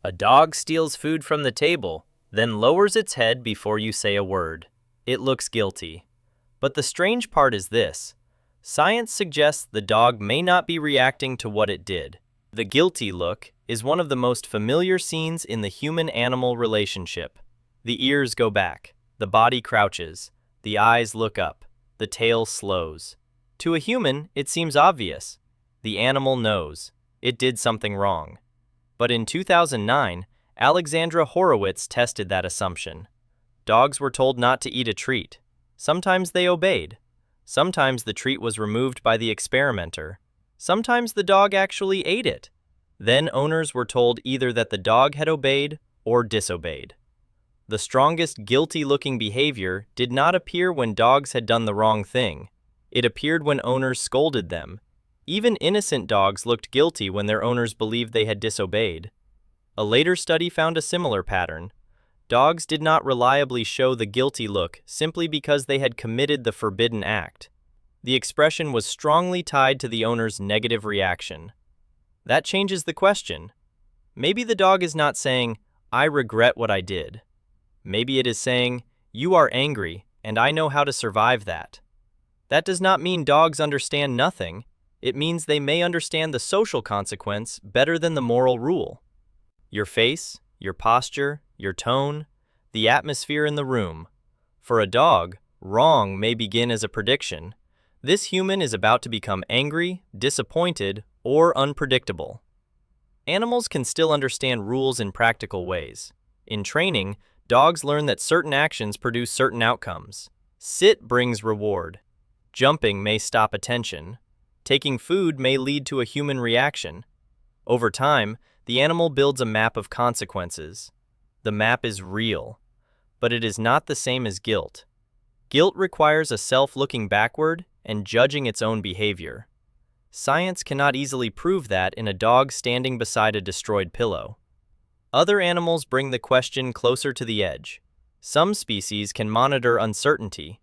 A dog steals food from the table, then lowers its head before you say a word. It looks guilty. But the strange part is this. Science suggests the dog may not be reacting to what it did. The guilty look is one of the most familiar scenes in the human-animal relationship. The ears go back, the body crouches, the eyes look up, the tail slows. To a human, it seems obvious. The animal knows. It did something wrong. But in 2009, Alexandra Horowitz tested that assumption. Dogs were told not to eat a treat. Sometimes they obeyed. Sometimes the treat was removed by the experimenter. Sometimes the dog actually ate it. Then owners were told either that the dog had obeyed or disobeyed. The strongest guilty-looking behavior did not appear when dogs had done the wrong thing. It appeared when owners scolded them. Even innocent dogs looked guilty when their owners believed they had disobeyed. A later study found a similar pattern. Dogs did not reliably show the guilty look simply because they had committed the forbidden act. The expression was strongly tied to the owner's negative reaction. That changes the question. Maybe the dog is not saying, "I regret what I did." Maybe it is saying, "You are angry, and I know how to survive that." That does not mean dogs understand nothing. It means they may understand the social consequence better than the moral rule. Your face, your posture, your tone, the atmosphere in the room. For a dog, wrong may begin as a prediction. This human is about to become angry, disappointed, or unpredictable. Animals can still understand rules in practical ways. In training, dogs learn that certain actions produce certain outcomes. Sit brings reward. Jumping may stop attention. Taking food may lead to a human reaction. Over time, the animal builds a map of consequences. The map is real, but it is not the same as guilt. Guilt requires a self looking backward and judging its own behavior. Science cannot easily prove that in a dog standing beside a destroyed pillow. Other animals bring the question closer to the edge. Some species can monitor uncertainty.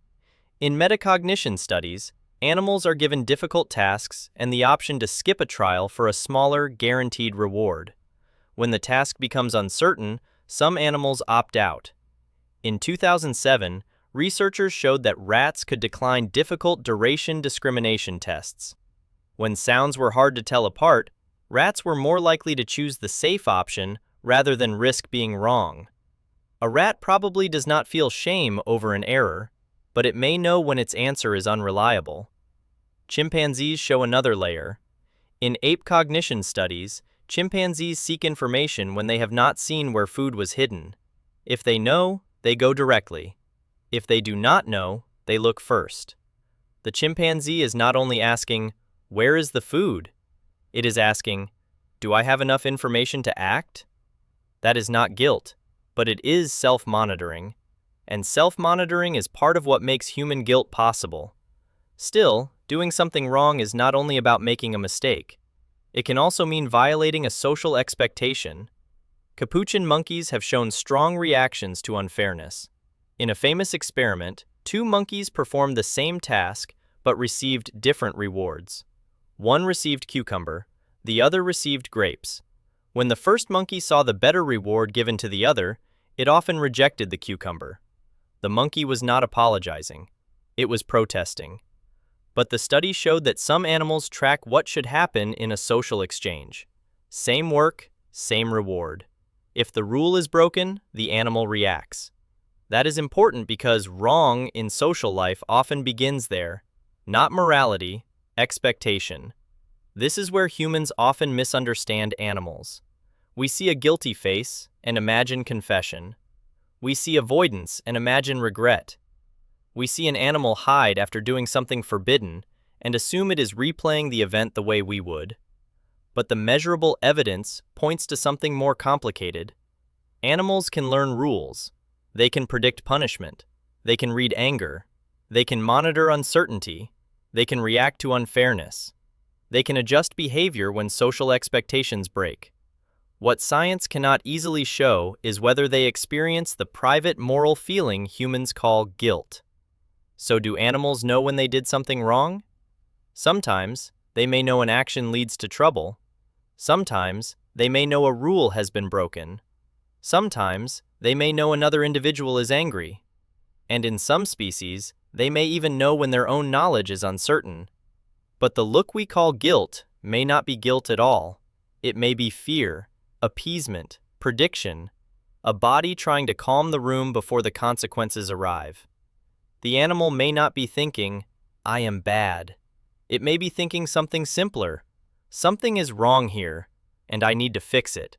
In metacognition studies, animals are given difficult tasks and the option to skip a trial for a smaller, guaranteed reward. When the task becomes uncertain, some animals opt out. In 2007, researchers showed that rats could decline difficult duration discrimination tests. When sounds were hard to tell apart, rats were more likely to choose the safe option rather than risk being wrong. A rat probably does not feel shame over an error, but it may know when its answer is unreliable. Chimpanzees show another layer. In ape cognition studies, chimpanzees seek information when they have not seen where food was hidden. If they know, they go directly. If they do not know, they look first. The chimpanzee is not only asking, "Where is the food?" It is asking, "Do I have enough information to act?" That is not guilt, but it is self-monitoring. And self-monitoring is part of what makes human guilt possible. Still, doing something wrong is not only about making a mistake. It can also mean violating a social expectation. Capuchin monkeys have shown strong reactions to unfairness. In a famous experiment, two monkeys performed the same task but received different rewards. One received cucumber, the other received grapes. When the first monkey saw the better reward given to the other, it often rejected the cucumber. The monkey was not apologizing. It was protesting. But the study showed that some animals track what should happen in a social exchange. Same work, same reward. If the rule is broken, the animal reacts. That is important because wrong in social life often begins there, not morality, expectation. This is where humans often misunderstand animals. We see a guilty face and imagine confession. We see avoidance and imagine regret. We see an animal hide after doing something forbidden and assume it is replaying the event the way we would. But the measurable evidence points to something more complicated. Animals can learn rules. They can predict punishment. They can read anger. They can monitor uncertainty. They can react to unfairness. They can adjust behavior when social expectations break. What science cannot easily show is whether they experience the private moral feeling humans call guilt. So do animals know when they did something wrong? Sometimes they may know an action leads to trouble. Sometimes they may know a rule has been broken. Sometimes, they may know another individual is angry. And in some species, they may even know when their own knowledge is uncertain. But the look we call guilt may not be guilt at all. It may be fear, appeasement, prediction, a body trying to calm the room before the consequences arrive. The animal may not be thinking, "I am bad." It may be thinking something simpler. Something is wrong here, and I need to fix it.